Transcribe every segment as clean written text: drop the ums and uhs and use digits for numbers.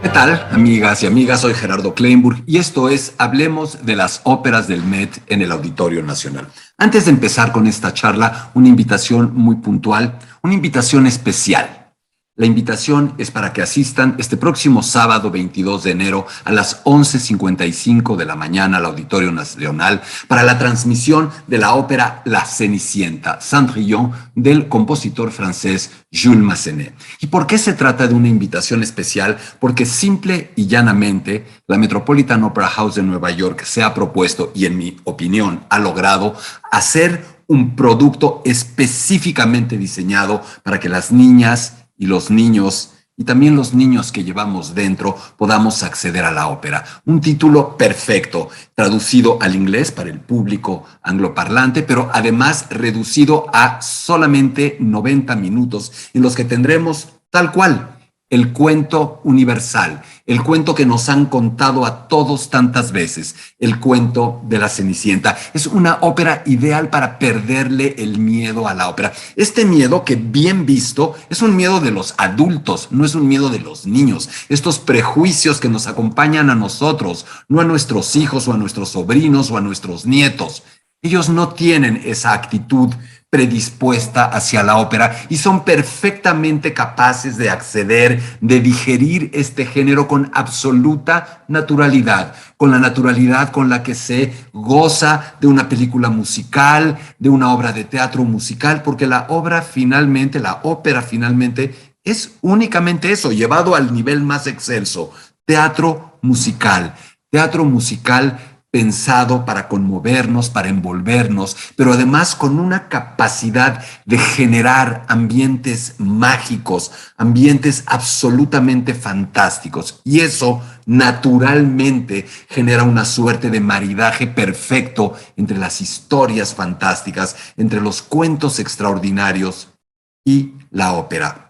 ¿Qué tal, amigas y amigas? Soy Gerardo Kleinburg y esto es Hablemos de las óperas del Met en el Auditorio Nacional. Antes de empezar con esta charla, una invitación muy puntual, una invitación especial. La invitación es para que asistan este próximo sábado 22 de enero a las 11:55 de la mañana al Auditorio Nacional para la transmisión de la ópera La Cenicienta, Cendrillon, del compositor francés Jules Massenet. ¿Y por qué se trata de una invitación especial? Porque simple y llanamente la Metropolitan Opera House de Nueva York se ha propuesto y en mi opinión ha logrado hacer un producto específicamente diseñado para que las niñas y los niños, y también los niños que llevamos dentro, podamos acceder a la ópera. Un título perfecto, traducido al inglés para el público angloparlante, pero además reducido a solamente 90 minutos, en los que tendremos tal cual el cuento universal, el cuento que nos han contado a todos tantas veces, el cuento de la Cenicienta. Es una ópera ideal para perderle el miedo a la ópera. Este miedo que bien visto es un miedo de los adultos, no es un miedo de los niños. Estos prejuicios que nos acompañan a nosotros, no a nuestros hijos o a nuestros sobrinos o a nuestros nietos. Ellos no tienen esa actitud predispuesta hacia la ópera y son perfectamente capaces de acceder, de digerir este género con absoluta naturalidad, con la naturalidad con la que se goza de una película musical, de una obra de teatro musical, porque la ópera finalmente es únicamente eso, llevado al nivel más excelso, teatro musical pensado para conmovernos, para envolvernos, pero además con una capacidad de generar ambientes mágicos, ambientes absolutamente fantásticos. Y eso naturalmente genera una suerte de maridaje perfecto entre las historias fantásticas, entre los cuentos extraordinarios y la ópera.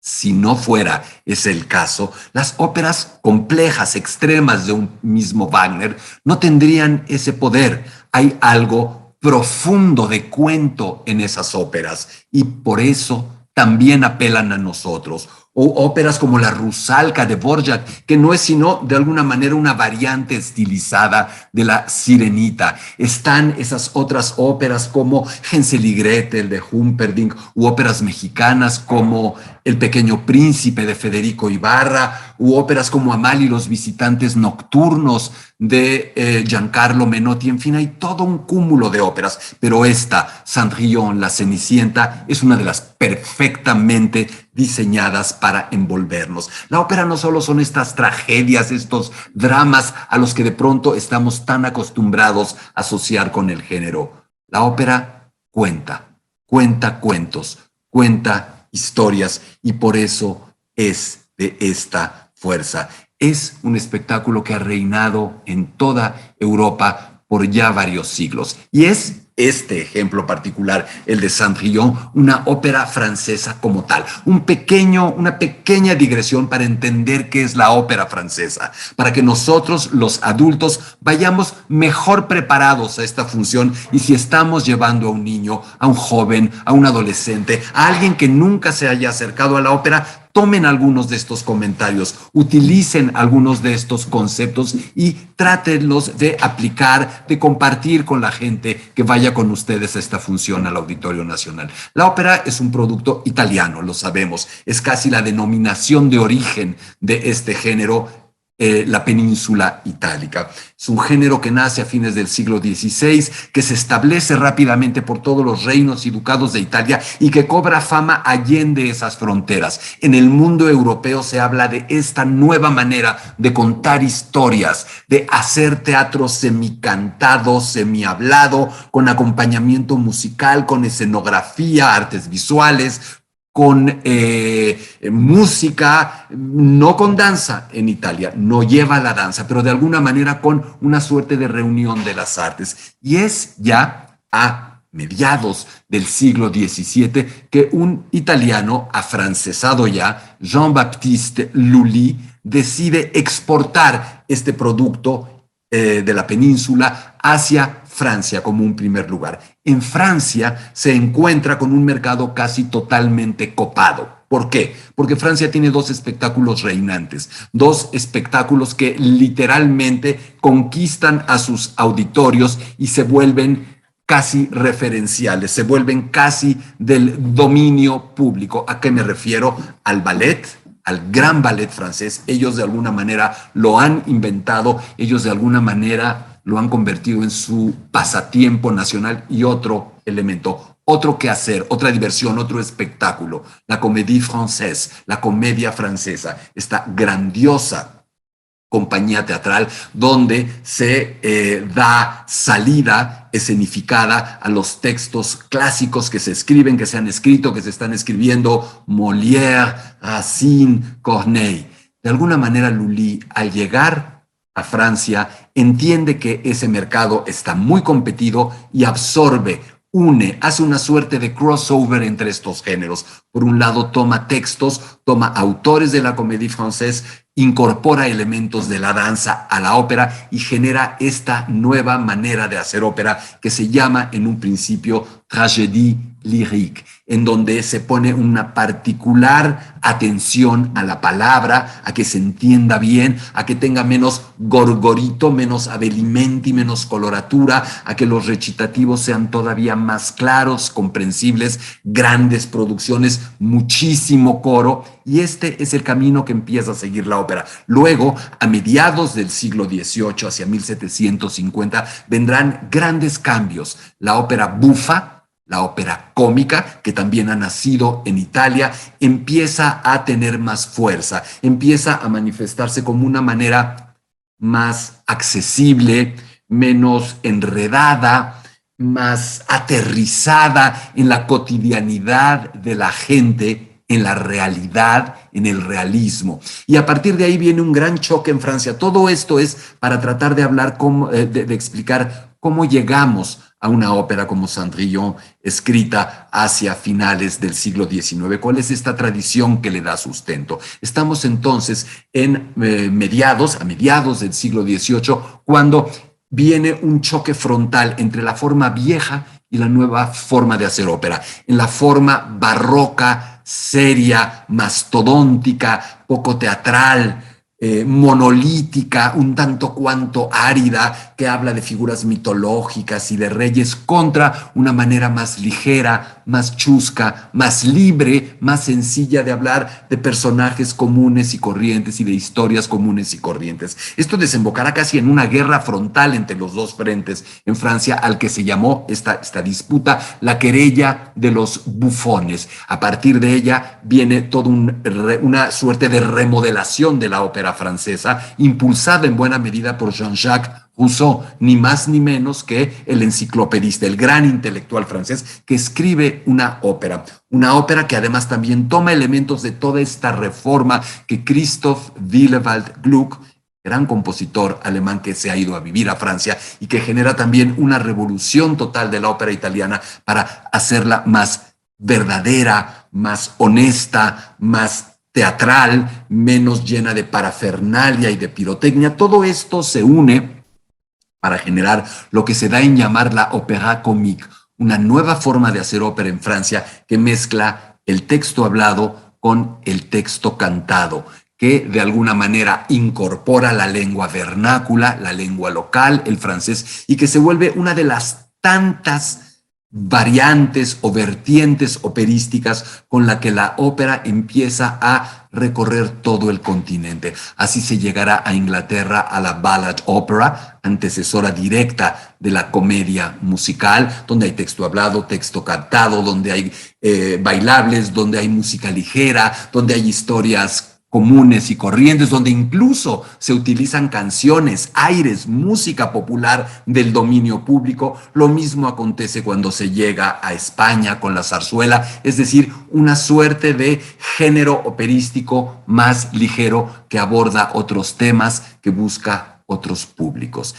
Si no fuera ese el caso, las óperas complejas, extremas de un mismo Wagner no tendrían ese poder. Hay algo profundo de cuento en esas óperas y por eso también apelan a nosotros. O óperas como la Rusalka de Dvorak, que no es sino de alguna manera una variante estilizada de la Sirenita. Están esas otras óperas como Hänsel y Gretel de Humperdinck, u óperas mexicanas como El Pequeño Príncipe de Federico Ibarra, u óperas como Amal y los visitantes nocturnos de Giancarlo Menotti. En fin, hay todo un cúmulo de óperas, pero esta, Cendrillon, La Cenicienta, es una de las perfectamente diseñadas para envolvernos. La ópera no solo son estas tragedias, estos dramas a los que de pronto estamos tan acostumbrados a asociar con el género. La ópera cuenta cuentos, cuenta historias y por eso es de esta fuerza. Es un espectáculo que ha reinado en toda Europa por ya varios siglos y es este ejemplo particular, el de Cendrillon, una ópera francesa como tal. Una pequeña digresión para entender qué es la ópera francesa, para que nosotros, los adultos, vayamos mejor preparados a esta función y si estamos llevando a un niño, a un joven, a un adolescente, a alguien que nunca se haya acercado a la ópera, tomen algunos de estos comentarios, utilicen algunos de estos conceptos y trátenlos de aplicar, de compartir con la gente que vaya con ustedes a esta función al Auditorio Nacional. La ópera es un producto italiano, lo sabemos, es casi la denominación de origen de este género, la península itálica. Es un género que nace a fines del siglo XVI, que se establece rápidamente por todos los reinos y ducados de Italia y que cobra fama allende esas fronteras. En el mundo europeo se habla de esta nueva manera de contar historias, de hacer teatro semicantado, semihablado, con acompañamiento musical, con escenografía, artes visuales, con música, no con danza en Italia, no lleva la danza, pero de alguna manera con una suerte de reunión de las artes. Y es ya a mediados del siglo XVII que un italiano afrancesado ya, Jean-Baptiste Lully, decide exportar este producto de la península hacia Francia como un primer lugar. En Francia se encuentra con un mercado casi totalmente copado ¿Por qué? Porque Francia tiene dos espectáculos reinantes, dos espectáculos que literalmente conquistan a sus auditorios y se vuelven casi referenciales, se vuelven casi del dominio público. ¿A qué me refiero? Al ballet, al gran ballet francés. Ellos de alguna manera lo han inventado, ellos de alguna manera lo han convertido en su pasatiempo nacional. Y otro elemento, otro quehacer, otra diversión, otro espectáculo, la comédie française, la comedia francesa, esta grandiosa compañía teatral donde se da salida escenificada a los textos clásicos que se escriben, que se han escrito, que se están escribiendo, Molière, Racine, Corneille. De alguna manera, Lully, al llegar a Francia, entiende que ese mercado está muy competido y absorbe, une, hace una suerte de crossover entre estos géneros. Por un lado, toma textos, toma autores de la comédie française, incorpora elementos de la danza a la ópera y genera esta nueva manera de hacer ópera que se llama en un principio tragédie lyrique, en donde se pone una particular atención a la palabra, a que se entienda bien, a que tenga menos gorgorito, menos abelimenti, menos coloratura, a que los recitativos sean todavía más claros, comprensibles, grandes producciones, muchísimo coro, y este es el camino que empieza a seguir la ópera. Luego, a mediados del siglo XVIII, hacia 1750, vendrán grandes cambios. La ópera bufa, la ópera cómica, que también ha nacido en Italia, empieza a tener más fuerza, empieza a manifestarse como una manera más accesible, menos enredada, más aterrizada en la cotidianidad de la gente, en la realidad, en el realismo. Y a partir de ahí viene un gran choque en Francia. Todo esto es para tratar de hablar, de explicar cómo llegamos a una ópera como Cendrillon, escrita hacia finales del siglo XIX. ¿Cuál es esta tradición que le da sustento? Estamos entonces en a mediados del siglo XVIII, cuando viene un choque frontal entre la forma vieja y la nueva forma de hacer ópera. En la forma barroca, seria, mastodóntica, poco teatral, monolítica, un tanto cuanto árida, que habla de figuras mitológicas y de reyes, contra una manera más ligera, más chusca, más libre, más sencilla de hablar de personajes comunes y corrientes y de historias comunes y corrientes. Esto desembocará casi en una guerra frontal entre los dos frentes en Francia, al que se llamó esta disputa la querella de los bufones. A partir de ella viene toda una suerte de remodelación de la ópera francesa, impulsada en buena medida por Jean-Jacques Rousseau, ni más ni menos que el enciclopedista, el gran intelectual francés que escribe una ópera que además también toma elementos de toda esta reforma que Christoph Willibald Gluck, gran compositor alemán que se ha ido a vivir a Francia y que genera también una revolución total de la ópera italiana para hacerla más verdadera, más honesta, más teatral, menos llena de parafernalia y de pirotecnia. Todo esto se une para generar lo que se da en llamar la opéra comique, una nueva forma de hacer ópera en Francia que mezcla el texto hablado con el texto cantado, que de alguna manera incorpora la lengua vernácula, la lengua local, el francés, y que se vuelve una de las tantas variantes o vertientes operísticas con la que la ópera empieza a recorrer todo el continente. Así se llegará a Inglaterra a la ballad opera, antecesora directa de la comedia musical, donde hay texto hablado, texto cantado, donde hay bailables, donde hay música ligera, donde hay historias comunes y corrientes, donde incluso se utilizan canciones, aires, música popular del dominio público. Lo mismo acontece cuando se llega a España con la zarzuela, es decir, una suerte de género operístico más ligero que aborda otros temas, que busca otros públicos.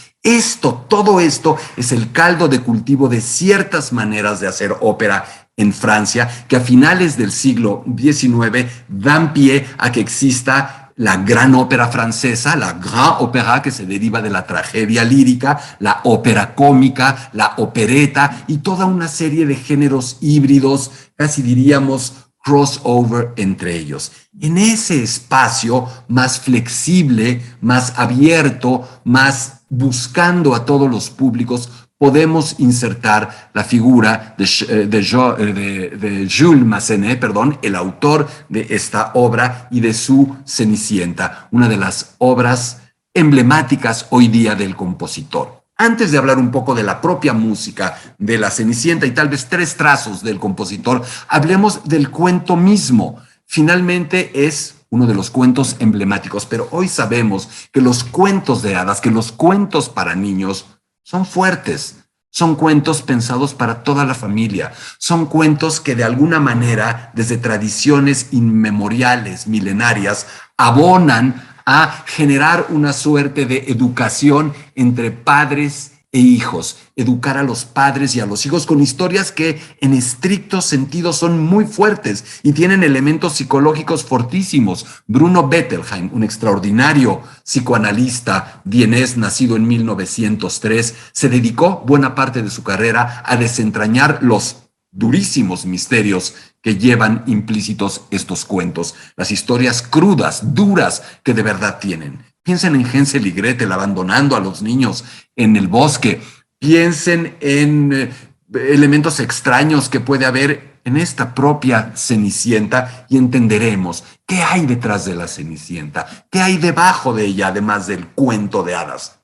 Todo esto es el caldo de cultivo de ciertas maneras de hacer ópera en Francia, que a finales del siglo XIX dan pie a que exista la gran ópera francesa, la Grand Opéra, que se deriva de la tragedia lírica, la ópera cómica, la opereta y toda una serie de géneros híbridos, casi diríamos crossover entre ellos. En ese espacio más flexible, más abierto, más buscando a todos los públicos, podemos insertar la figura de Jules Massenet, perdón, el autor de esta obra y de su Cenicienta, una de las obras emblemáticas hoy día del compositor. Antes de hablar un poco de la propia música de la Cenicienta y tal vez tres trazos del compositor, hablemos del cuento mismo. Finalmente es uno de los cuentos emblemáticos, pero hoy sabemos que los cuentos de hadas, que los cuentos para niños son fuertes. Son cuentos pensados para toda la familia. Son cuentos que de alguna manera, desde tradiciones inmemoriales, milenarias, abonan a generar una suerte de educación entre padres e hijos, educar a los padres y a los hijos con historias que en estricto sentido son muy fuertes y tienen elementos psicológicos fortísimos. Bruno Bettelheim, un extraordinario psicoanalista vienés nacido en 1903, se dedicó buena parte de su carrera a desentrañar los durísimos misterios que llevan implícitos estos cuentos, las historias crudas, duras que de verdad tienen. Piensen en Hansel y Gretel abandonando a los niños en el bosque. Piensen en elementos extraños que puede haber en esta propia Cenicienta y entenderemos qué hay detrás de la Cenicienta, qué hay debajo de ella, además del cuento de hadas.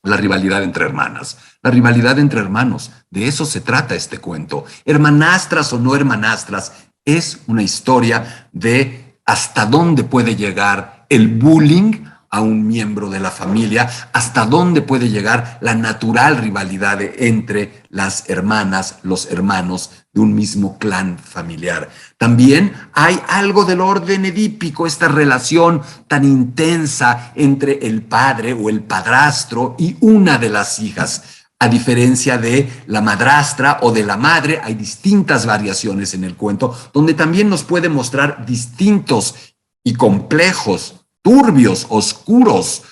La rivalidad entre hermanas, la rivalidad entre hermanos, de eso se trata este cuento. Hermanastras o no hermanastras, es una historia de hasta dónde puede llegar el bullying a un miembro de la familia, hasta dónde puede llegar la natural rivalidad entre las hermanas, los hermanos de un mismo clan familiar. También hay algo del orden edípico, esta relación tan intensa entre el padre o el padrastro y una de las hijas. A diferencia de la madrastra o de la madre, hay distintas variaciones en el cuento, donde también nos puede mostrar distintos y complejos, turbios, oscuros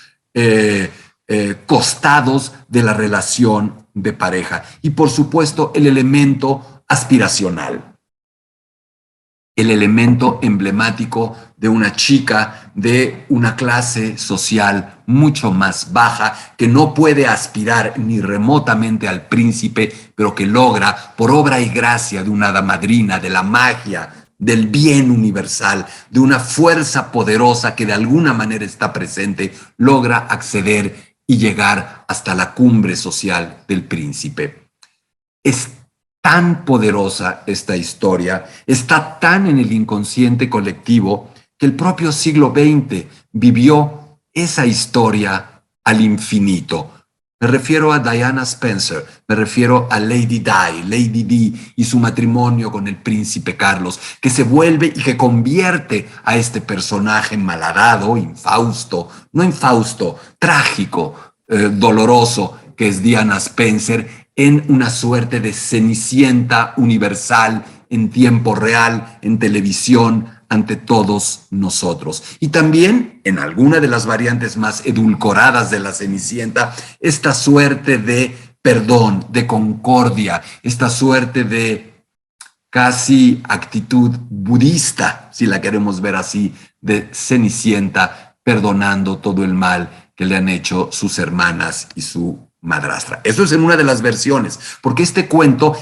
costados de la relación de pareja. Y por supuesto, el elemento aspiracional, el elemento emblemático de una chica de una clase social mucho más baja, que no puede aspirar ni remotamente al príncipe, pero que logra, por obra y gracia de una hada madrina, de la magia, del bien universal, de una fuerza poderosa que de alguna manera está presente, logra acceder y llegar hasta la cumbre social del príncipe. Es tan poderosa esta historia, está tan en el inconsciente colectivo, que el propio siglo XX vivió esa historia al infinito. Me refiero a Diana Spencer, me refiero a Lady Di y su matrimonio con el príncipe Carlos, que se vuelve y que convierte a este personaje malhadado, trágico, doloroso, que es Diana Spencer, en una suerte de Cenicienta universal, en tiempo real, en televisión, ante todos nosotros. Y también, en alguna de las variantes más edulcoradas de la Cenicienta, esta suerte de perdón, de concordia, esta suerte de casi actitud budista, si la queremos ver así, de Cenicienta, perdonando todo el mal que le han hecho sus hermanas y su madrastra. Eso es en una de las versiones, porque este cuento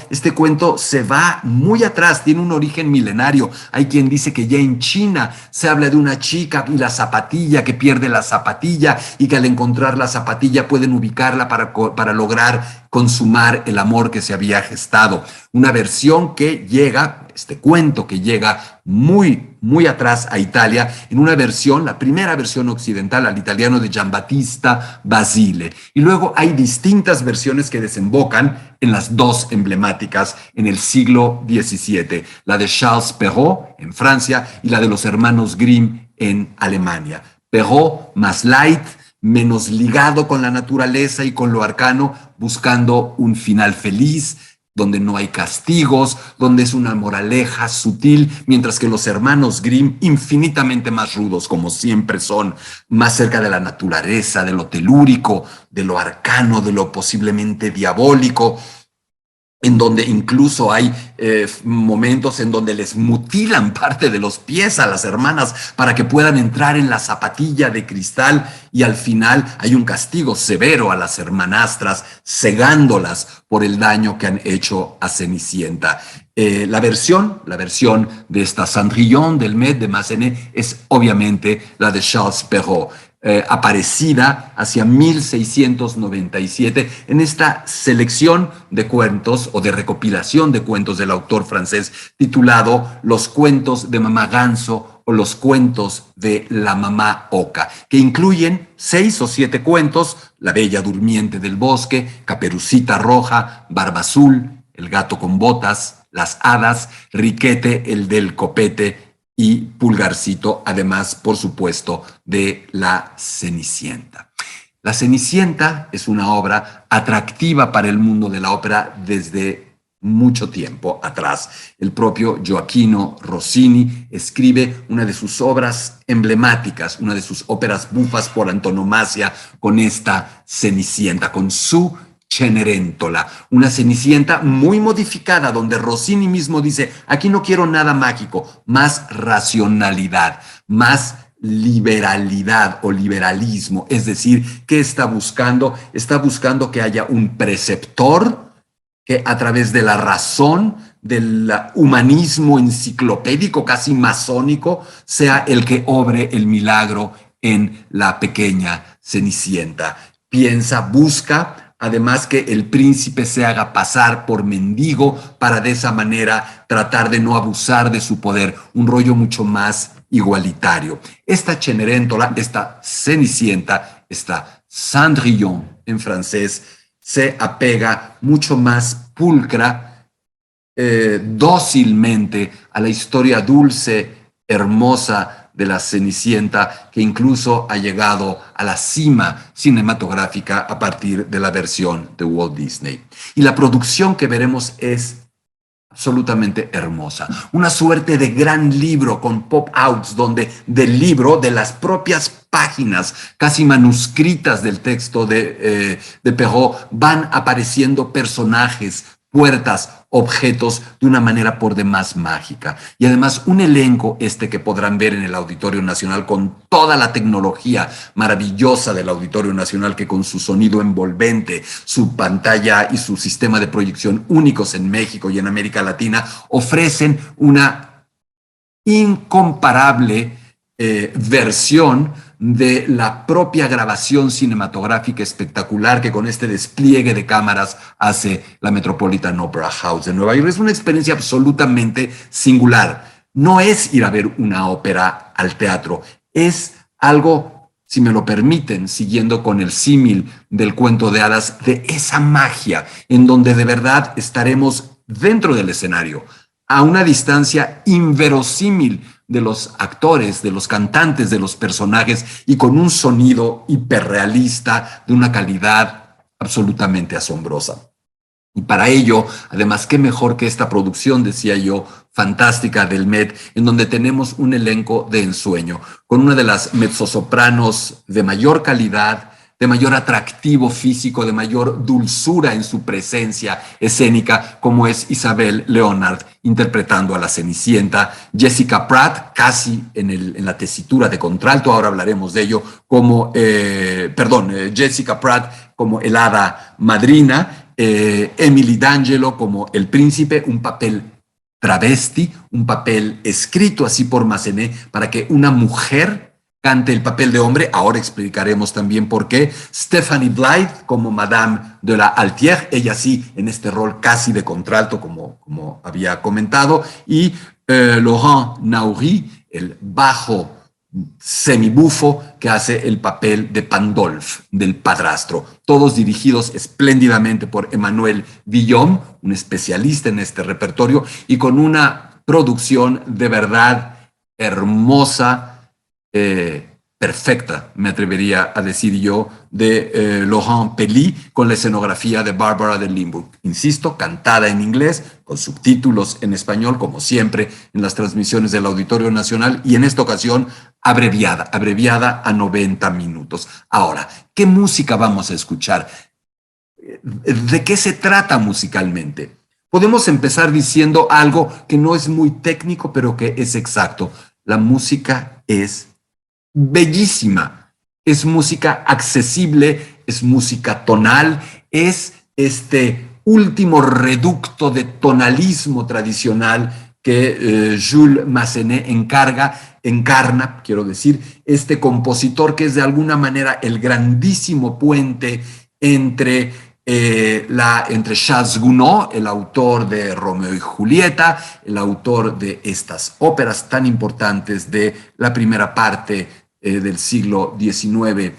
se va muy atrás, tiene un origen milenario. Hay quien dice que ya en China se habla de una chica y la zapatilla, que pierde la zapatilla y que al encontrar la zapatilla pueden ubicarla para lograr consumar el amor que se había gestado. Una versión que llega, este cuento que llega muy atrás a Italia, en una versión, la primera versión occidental al italiano de Giambattista Basile. Y luego hay distintas versiones que desembocan en las dos emblemáticas en el siglo XVII, la de Charles Perrault en Francia y la de los hermanos Grimm en Alemania. Perrault más light, menos ligado con la naturaleza y con lo arcano, buscando un final feliz, donde no hay castigos, donde es una moraleja sutil, mientras que los hermanos Grimm, infinitamente más rudos, como siempre son, más cerca de la naturaleza, de lo telúrico, de lo arcano, de lo posiblemente diabólico, en donde incluso hay momentos en donde les mutilan parte de los pies a las hermanas para que puedan entrar en la zapatilla de cristal, y al final hay un castigo severo a las hermanastras, cegándolas por el daño que han hecho a Cenicienta. La versión de esta Cendrillon del Met de Massenet es obviamente la de Charles Perrault. Aparecida hacia 1697 en esta selección de cuentos o de recopilación de cuentos del autor francés titulado Los cuentos de Mamá Ganso o Los cuentos de la Mamá Oca, que incluyen 6 o 7 cuentos: La Bella Durmiente del Bosque, Caperucita Roja, Barba Azul, El Gato con Botas, Las Hadas, Riquete el del Copete y Pulgarcito, además, por supuesto, de La Cenicienta. La Cenicienta es una obra atractiva para el mundo de la ópera desde mucho tiempo atrás. El propio Gioachino Rossini escribe una de sus obras emblemáticas, una de sus óperas bufas por antonomasia, con esta Cenicienta, con su Cenerentola, una Cenicienta muy modificada, donde Rossini mismo dice: aquí no quiero nada mágico, más racionalidad, más liberalidad o liberalismo. Es decir, ¿qué está buscando? Está buscando que haya un preceptor que, a través de la razón, del humanismo enciclopédico, casi masónico, sea el que obre el milagro en la pequeña Cenicienta. Busca además que el príncipe se haga pasar por mendigo para de esa manera tratar de no abusar de su poder, un rollo mucho más igualitario. Esta Cenerentola, esta Cenicienta, esta Cendrillon en francés, se apega mucho más pulcra, dócilmente a la historia dulce, hermosa de la Cenicienta, que incluso ha llegado a la cima cinematográfica a partir de la versión de Walt Disney. Y la producción que veremos es absolutamente hermosa. Una suerte de gran libro con pop-outs, donde del libro, de las propias páginas casi manuscritas del texto de Perrault, van apareciendo personajes, puertas, objetos de una manera por demás mágica. Y además un elenco que podrán ver en el Auditorio Nacional, con toda la tecnología maravillosa del Auditorio Nacional, que con su sonido envolvente, su pantalla y su sistema de proyección únicos en México y en América Latina, ofrecen una incomparable versión de la propia grabación cinematográfica espectacular que con este despliegue de cámaras hace la Metropolitan Opera House de Nueva York. Es una experiencia absolutamente singular. No es ir a ver una ópera al teatro, es algo, si me lo permiten, siguiendo con el símil del cuento de hadas, de esa magia en donde de verdad estaremos dentro del escenario, a una distancia inverosímil de los actores, de los cantantes, de los personajes, y con un sonido hiperrealista de una calidad absolutamente asombrosa. Y para ello, además, qué mejor que esta producción, decía yo, fantástica del Met, en donde tenemos un elenco de ensueño, con una de las mezzosopranos de mayor calidad, de mayor atractivo físico, de mayor dulzura en su presencia escénica, como es Isabelle Leonard, interpretando a la Cenicienta; Jessica Pratt, casi en la tesitura de contralto, ahora hablaremos de ello, Jessica Pratt como el hada madrina; Emily D'Angelo como el príncipe, un papel travesti, un papel escrito así por Massenet para que una mujer cante el papel de hombre. Ahora explicaremos también por qué. Stephanie Blythe como Madame de la Altière, ella sí en este rol casi de contralto, como había comentado, y Laurent Naury, el bajo semibufo, que hace el papel de Pandolf, del padrastro. Todos dirigidos espléndidamente por Emmanuel Villon, un especialista en este repertorio, y con una producción de verdad hermosa, perfecta, me atrevería a decir yo, de Laurent Pelly, con la escenografía de Barbara de Limburg. Insisto, cantada en inglés, con subtítulos en español, como siempre en las transmisiones del Auditorio Nacional, y en esta ocasión abreviada a 90 minutos. Ahora, ¿qué música vamos a escuchar? ¿De qué se trata musicalmente? Podemos empezar diciendo algo que no es muy técnico, pero que es exacto. La música es bellísima, es música accesible, es música tonal, es este último reducto de tonalismo tradicional que Jules Massenet encarna, quiero decir, este compositor que es de alguna manera el grandísimo puente entre entre Charles Gounod, el autor de Romeo y Julieta, el autor de estas óperas tan importantes de la primera parte del siglo XIX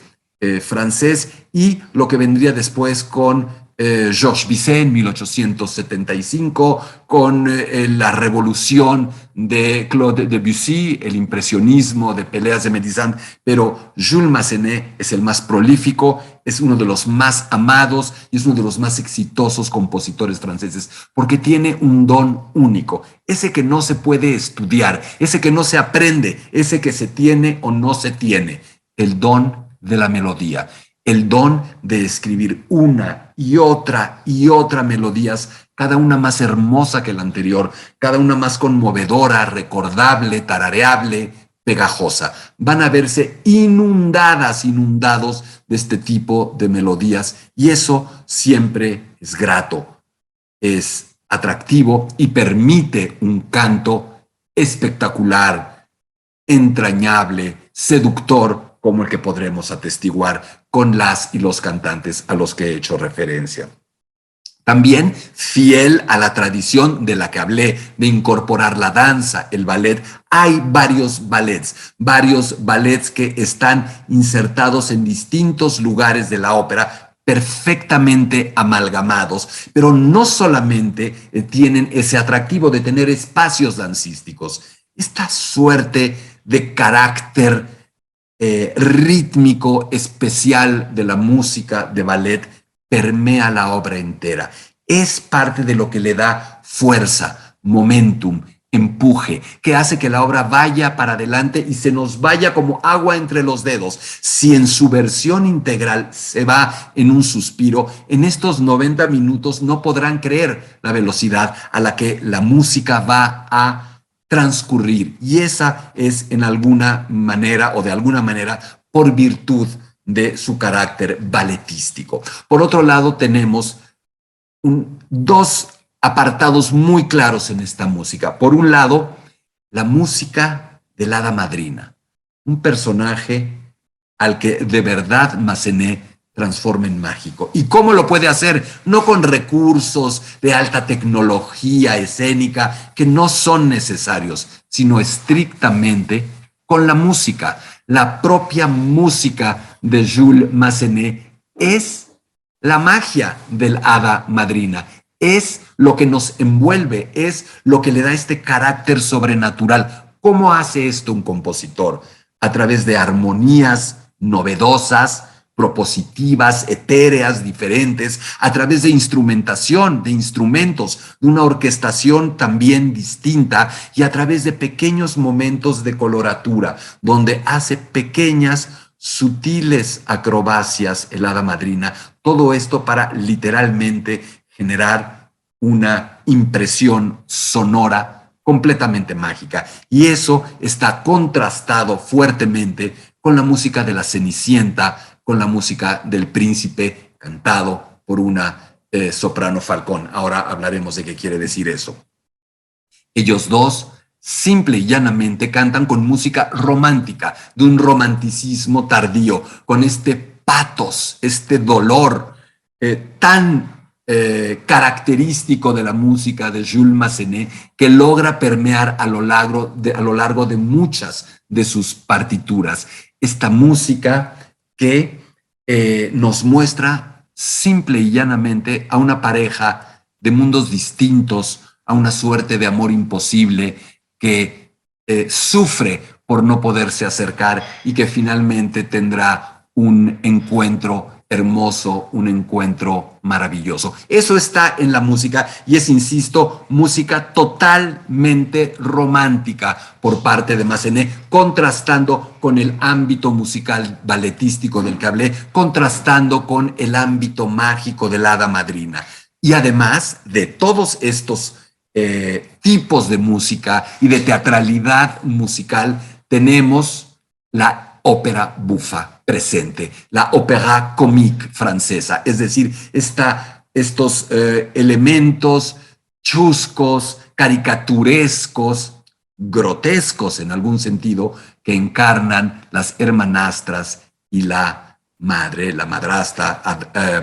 francés, y lo que vendría después con Georges Bizet en 1875, con la revolución de Claude Debussy, el impresionismo de Peleas de Mélisande, pero Jules Massenet es el más prolífico, es uno de los más amados y es uno de los más exitosos compositores franceses, porque tiene un don único, ese que no se puede estudiar, ese que no se aprende, ese que se tiene o no se tiene, el don de la melodía. El don de escribir una y otra melodías, cada una más hermosa que la anterior, cada una más conmovedora, recordable, tarareable, pegajosa. Van a verse inundados de este tipo de melodías, y eso siempre es grato, es atractivo y permite un canto espectacular, entrañable, seductor, como el que podremos atestiguar con las y los cantantes a los que he hecho referencia. También fiel a la tradición de la que hablé, de incorporar la danza, el ballet. Hay varios ballets que están insertados en distintos lugares de la ópera, perfectamente amalgamados, pero no solamente tienen ese atractivo de tener espacios dancísticos. Esta suerte de carácter rítmico especial de la música de ballet permea la obra entera. Es parte de lo que le da fuerza, momentum, empuje, que hace que la obra vaya para adelante y se nos vaya como agua entre los dedos. Si en su versión integral se va en un suspiro, en estos 90 minutos no podrán creer la velocidad a la que la música va a transcurrir, y esa es en alguna manera o de alguna manera por virtud de su carácter balletístico. Por otro lado, tenemos dos apartados muy claros en esta música. Por un lado, la música del hada madrina, un personaje al que de verdad Massenet transforma en mágico. ¿Y cómo lo puede hacer? No con recursos de alta tecnología escénica que no son necesarios, sino estrictamente con la música. La propia música de Jules Massenet es la magia del hada madrina, es lo que nos envuelve, es lo que le da este carácter sobrenatural. ¿Cómo hace esto un compositor? A través de armonías novedosas, propositivas, etéreas, diferentes, a través de instrumentación, de instrumentos, de una orquestación también distinta, y a través de pequeños momentos de coloratura, donde hace pequeñas, sutiles acrobacias el hada madrina, todo esto para literalmente generar una impresión sonora completamente mágica. Y eso está contrastado fuertemente con la música de la Cenicienta, con la música del Príncipe, cantado por una soprano Falcón. Ahora hablaremos de qué quiere decir eso. Ellos dos, simple y llanamente, cantan con música romántica, de un romanticismo tardío, con este patos, este dolor tan característico de la música de Jules Massenet, que logra permear a lo largo de muchas de sus partituras. Esta música que nos muestra simple y llanamente a una pareja de mundos distintos, a una suerte de amor imposible que sufre por no poderse acercar y que finalmente tendrá un encuentro hermoso, un encuentro maravilloso. Eso está en la música y es, insisto, música totalmente romántica por parte de Massenet, contrastando con el ámbito musical balletístico del que hablé, contrastando con el ámbito mágico del hada madrina. Y además de todos estos tipos de música y de teatralidad musical, tenemos la ópera bufa presente, la ópera comique francesa, es decir, estos elementos chuscos, caricaturescos, grotescos en algún sentido, que encarnan las hermanastras y la madre, la madrastra,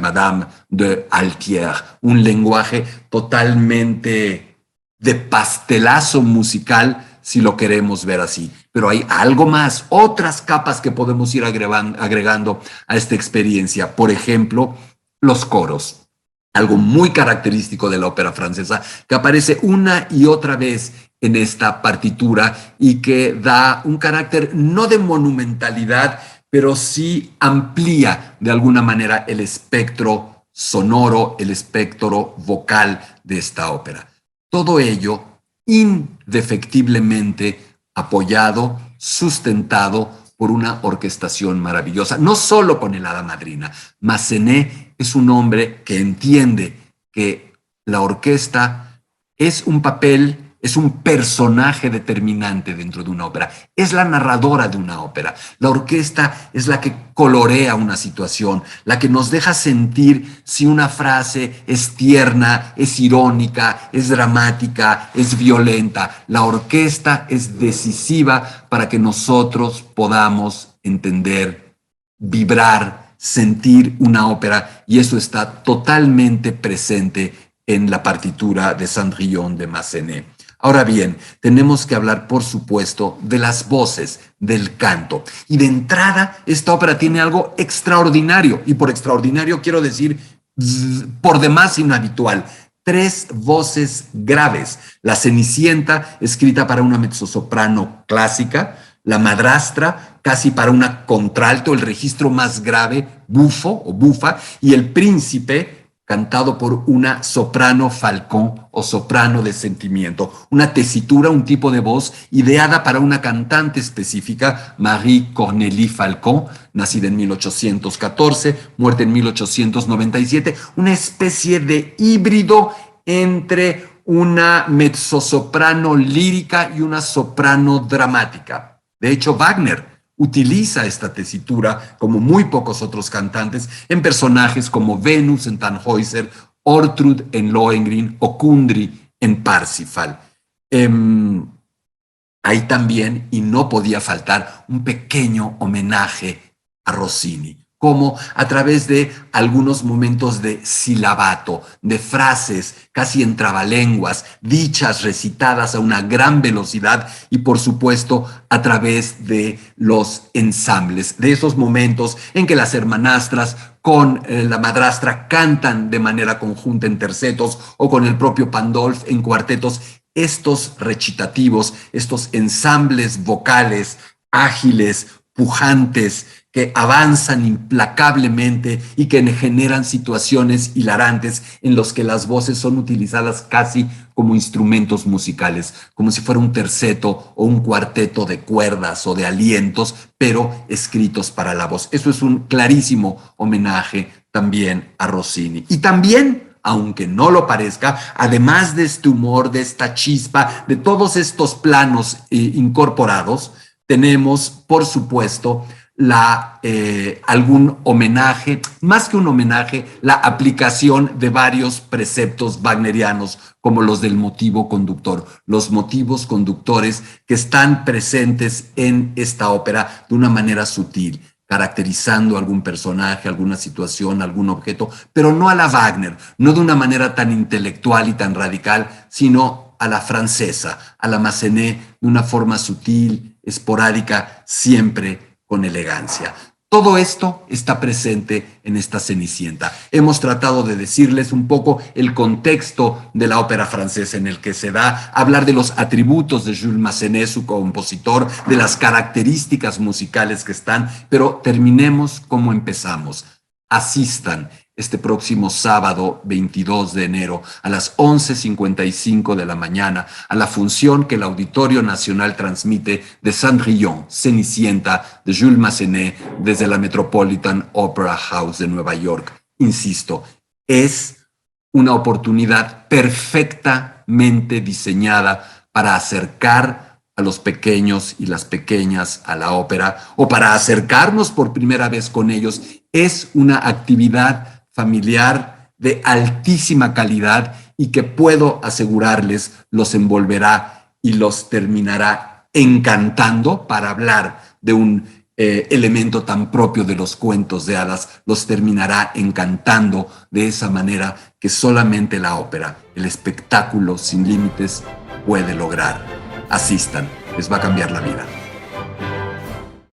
Madame de Altier, un lenguaje totalmente de pastelazo musical, si lo queremos ver así. Pero hay algo más, otras capas que podemos ir agregando a esta experiencia. Por ejemplo, los coros. Algo muy característico de la ópera francesa, que aparece una y otra vez en esta partitura y que da un carácter no de monumentalidad, pero sí amplía de alguna manera el espectro sonoro, el espectro vocal de esta ópera. Todo ello indefectiblemente apoyado, sustentado por una orquestación maravillosa, no solo con el hada madrina. Massenet es un hombre que entiende que la orquesta es un papel, es un personaje determinante dentro de una ópera, es la narradora de una ópera. La orquesta es la que colorea una situación, la que nos deja sentir si una frase es tierna, es irónica, es dramática, es violenta. La orquesta es decisiva para que nosotros podamos entender, vibrar, sentir una ópera, y eso está totalmente presente en la partitura de Cendrillon de Massenet. Ahora bien, tenemos que hablar, por supuesto, de las voces, del canto. Y de entrada, esta ópera tiene algo extraordinario, y por extraordinario quiero decir por demás inhabitual. 3 voces graves. La Cenicienta, escrita para una mezzosoprano clásica; la Madrastra, casi para una contralto, el registro más grave, bufo o bufa; y el Príncipe, cantado por una soprano falcón o soprano de sentimiento, una tesitura, un tipo de voz ideada para una cantante específica, Marie Cornélie Falcon, nacida en 1814, muerta en 1897, una especie de híbrido entre una mezzosoprano lírica y una soprano dramática. De hecho, Wagner utiliza esta tesitura, como muy pocos otros cantantes, en personajes como Venus en Tannhäuser, Ortrud en Lohengrin o Kundry en Parsifal. Hay también, y no podía faltar, un pequeño homenaje a Rossini, como a través de algunos momentos de silabato, de frases casi en trabalenguas, dichas, recitadas a una gran velocidad, y por supuesto a través de los ensambles, de esos momentos en que las hermanastras con la madrastra cantan de manera conjunta en tercetos, o con el propio Pandolf en cuartetos. Estos recitativos, estos ensambles vocales ágiles, pujantes, que avanzan implacablemente y que generan situaciones hilarantes en los que las voces son utilizadas casi como instrumentos musicales, como si fuera un terceto o un cuarteto de cuerdas o de alientos, pero escritos para la voz. Eso es un clarísimo homenaje también a Rossini. Y también, aunque no lo parezca, además de este humor, de esta chispa, de todos estos planos incorporados, tenemos, por supuesto, algún homenaje, más que un homenaje, la aplicación de varios preceptos wagnerianos, como los del motivo conductor, los motivos conductores que están presentes en esta ópera de una manera sutil, caracterizando algún personaje, alguna situación, algún objeto, pero no a la Wagner, no de una manera tan intelectual y tan radical, sino a la francesa, a la Massenet, de una forma sutil, esporádica, siempre con elegancia. Todo esto está presente en esta Cenicienta. Hemos tratado de decirles un poco el contexto de la ópera francesa en el que se da, hablar de los atributos de Jules Massenet, su compositor, de las características musicales que están, pero terminemos como empezamos. Asistan este próximo sábado 22 de enero a las 11:55 de la mañana a la función que el Auditorio Nacional transmite de Cendrillon, Cenicienta, de Jules Massenet, desde la Metropolitan Opera House de Nueva York. Insisto, es una oportunidad perfectamente diseñada para acercar a los pequeños y las pequeñas a la ópera o para acercarnos por primera vez con ellos. Es una actividad familiar de altísima calidad y que puedo asegurarles los envolverá y los terminará encantando. Para hablar de un elemento tan propio de los cuentos de hadas, los terminará encantando de esa manera que solamente la ópera, el espectáculo sin límites, puede lograr. Asistan, les va a cambiar la vida.